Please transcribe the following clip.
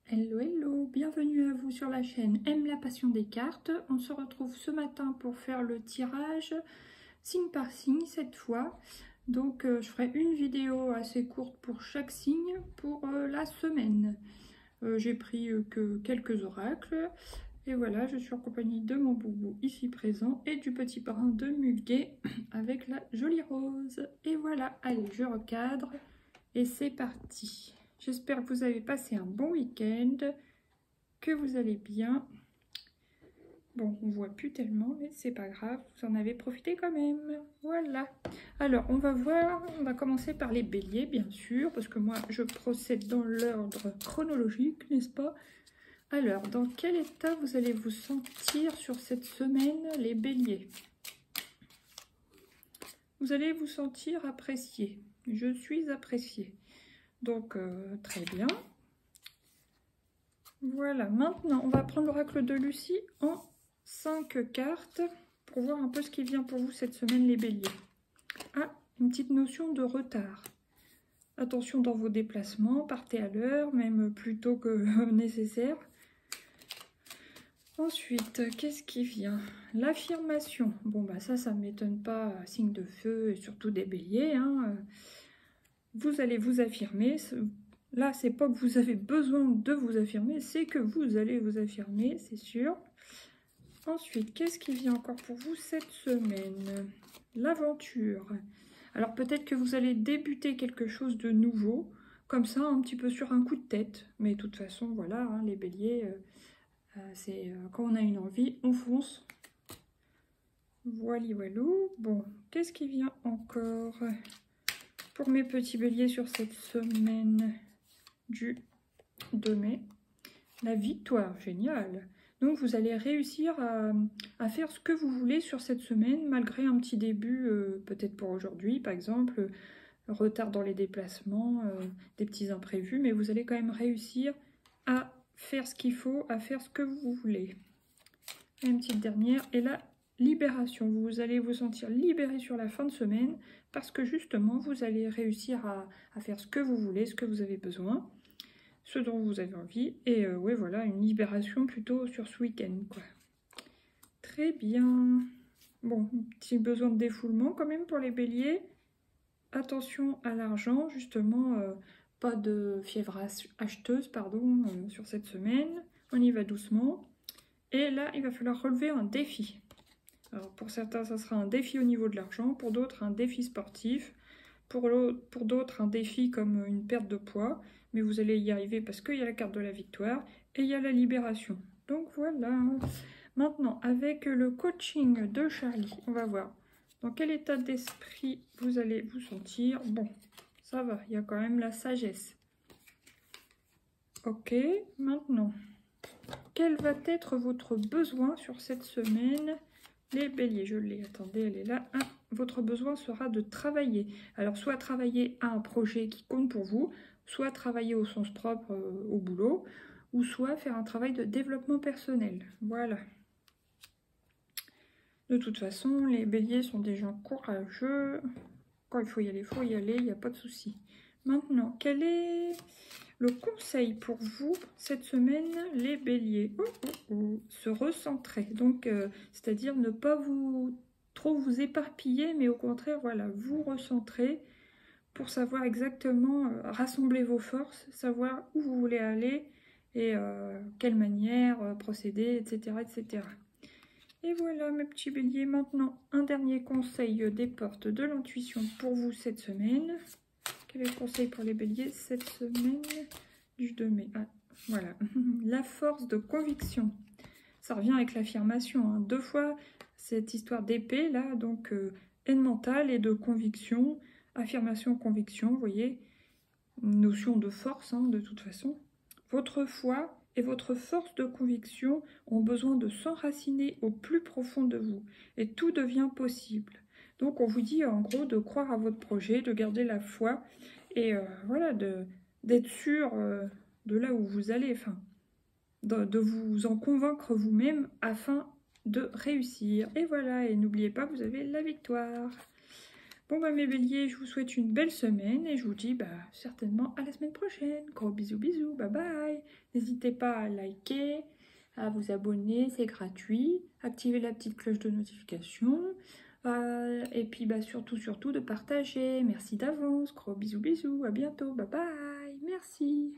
Hello, hello, bienvenue à vous sur la chaîne Aime la passion des cartes. On se retrouve ce matin pour faire le tirage signe par signe cette fois. Donc je ferai une vidéo assez courte pour chaque signe pour la semaine. J'ai pris que quelques oracles. Et voilà, je suis en compagnie de mon boubou ici présent et du petit parrain de Muguet avec la jolie rose. Et voilà, allez, je recadre et c'est parti. J'espère que vous avez passé un bon week-end, que vous allez bien. Bon, on voit plus tellement, mais c'est pas grave, vous en avez profité quand même. Voilà. Alors, on va voir, on va commencer par les béliers, bien sûr, parce que moi, je procède dans l'ordre chronologique, n'est-ce pas? Alors, dans quel état vous allez vous sentir sur cette semaine, les béliers? Vous allez vous sentir apprécié. Je suis apprécié. Donc, très bien. Voilà, maintenant, on va prendre l'oracle de Lucie en 5 cartes pour voir un peu ce qui vient pour vous cette semaine, les béliers. Ah, une petite notion de retard. Attention dans vos déplacements, partez à l'heure, même plus tôt que nécessaire. Ensuite, qu'est-ce qui vient? L'affirmation. Bon, bah ça ne m'étonne pas, signe de feu et surtout des béliers. Hein. Vous allez vous affirmer. Là, c'est pas que vous avez besoin de vous affirmer, c'est que vous allez vous affirmer, c'est sûr. Ensuite, qu'est-ce qui vient encore pour vous cette semaine? L'aventure. Alors peut-être que vous allez débuter quelque chose de nouveau, comme ça, un petit peu sur un coup de tête. Mais de toute façon, voilà, hein, les béliers, c'est quand on a une envie, on fonce. Voilà, voilà. Bon, qu'est-ce qui vient encore pour mes petits béliers sur cette semaine du 2 mai? La victoire, génial. Donc vous allez réussir à faire ce que vous voulez sur cette semaine, malgré un petit début, peut-être pour aujourd'hui, par exemple, retard dans les déplacements, des petits imprévus, mais vous allez quand même réussir à faire ce qu'il faut, à faire ce que vous voulez. Et une petite dernière, et la libération. Vous allez vous sentir libéré sur la fin de semaine, parce que justement, vous allez réussir à faire ce que vous voulez, ce que vous avez besoin, ce dont vous avez envie. Et ouais, voilà, une libération plutôt sur ce week-end, quoi. Très bien. Bon, petit besoin de défoulement quand même pour les béliers. Attention à l'argent, justement, pas de fièvre acheteuse, pardon, sur cette semaine. On y va doucement. Et là, il va falloir relever un défi. Alors, pour certains, ça sera un défi au niveau de l'argent. Pour d'autres, un défi sportif. Pour d'autres, un défi comme une perte de poids. Mais vous allez y arriver parce qu'il y a la carte de la victoire et il y a la libération. Donc voilà. Maintenant, avec le coaching de Charlie, on va voir dans quel état d'esprit vous allez vous sentir. Bon, ça va, il y a quand même la sagesse. Ok, maintenant, quel va être votre besoin sur cette semaine? Les béliers, je l'ai, attendez, elle est là. Ah, votre besoin sera de travailler. Alors, soit travailler à un projet qui compte pour vous, soit travailler au sens propre au boulot, ou soit faire un travail de développement personnel. Voilà. De toute façon, les béliers sont des gens courageux. Quand il faut y aller, il n'y a pas de souci. Maintenant, quel est le conseil pour vous cette semaine, les béliers? Se recentrer. Donc, c'est-à-dire ne pas trop vous éparpiller, mais au contraire, voilà, vous recentrer pour savoir exactement rassembler vos forces, savoir où vous voulez aller et quelle manière procéder, etc., etc. Et voilà mes petits béliers, maintenant un dernier conseil des portes de l'intuition pour vous cette semaine. Quel est le conseil pour les béliers cette semaine du 2 mai? Ah, voilà, la force de conviction. Ça revient avec l'affirmation, hein. 2 fois cette histoire d'épée là, donc haine mentale et de conviction, affirmation, conviction, vous voyez, une notion de force hein, de toute façon. Votre foi et votre force de conviction ont besoin de s'enraciner au plus profond de vous. Et tout devient possible. Donc on vous dit en gros de croire à votre projet, de garder la foi et voilà, d'être sûr de là où vous allez, enfin, de vous en convaincre vous-même afin de réussir. Et voilà, et n'oubliez pas, vous avez la victoire. Bon, bah, mes béliers, je vous souhaite une belle semaine et je vous dis certainement à la semaine prochaine. Gros bisous, bisous, bye bye. N'hésitez pas à liker, à vous abonner, c'est gratuit. Activez la petite cloche de notification. Et puis, surtout de partager. Merci d'avance. Gros bisous, bisous. À bientôt. Bye bye. Merci.